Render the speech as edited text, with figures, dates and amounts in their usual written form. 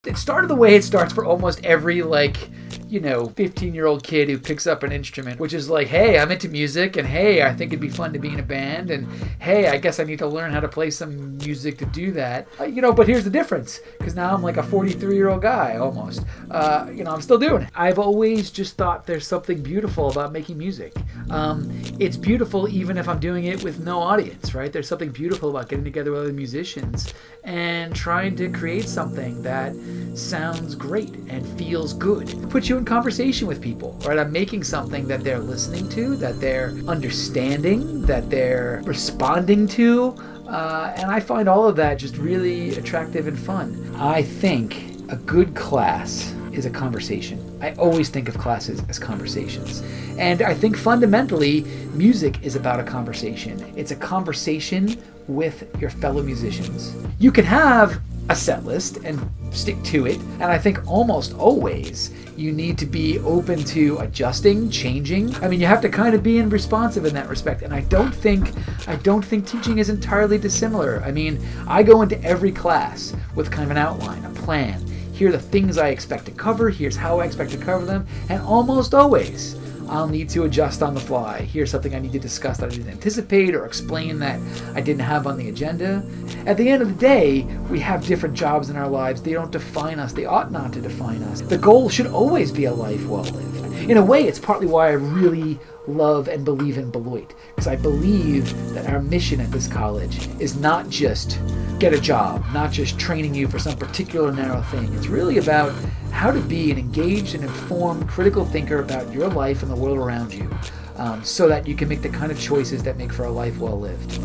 It started the way it starts for almost every 15-year-old kid who picks up an instrument, which is like, hey, I'm into music, and hey, I think it'd be fun to be in a band, and hey, I guess I need to learn how to play some music to do that. But here's the difference, because now I'm like a 43-year-old guy almost. I'm still doing it. I've always just thought there's something beautiful about making music. It's beautiful even if I'm doing it with no audience, right? There's something beautiful about getting together with other musicians and trying to create something that sounds great and feels good. It puts you in conversation with people, right? I'm making something that they're listening to, that they're understanding, that they're responding to, and I find all of that just really attractive and fun. I think a good class is a conversation. I always think of classes as conversations. And I think fundamentally, music is about a conversation. It's a conversation with your fellow musicians. You can have a set list and stick to it, and I think almost always you need to be open to adjusting, changing. I mean, you have to kind of be responsive in that respect, and I don't think teaching is entirely dissimilar. I mean, I go into every class with kind of an outline, a plan. Here are the things I expect to cover, here's how I expect to cover them, and almost always I'll need to adjust on the fly. Here's something I need to discuss that I didn't anticipate or explain that I didn't have on the agenda. At the end of the day, we have different jobs in our lives. They don't define us. They ought not to define us. The goal should always be a life well lived. In a way, it's partly why I really love and believe in Beloit, because I believe that our mission at this college is not just get a job, not just training you for some particular narrow thing. It's really about how to be an engaged and informed critical thinker about your life and the world around you, so that you can make the kind of choices that make for a life well lived.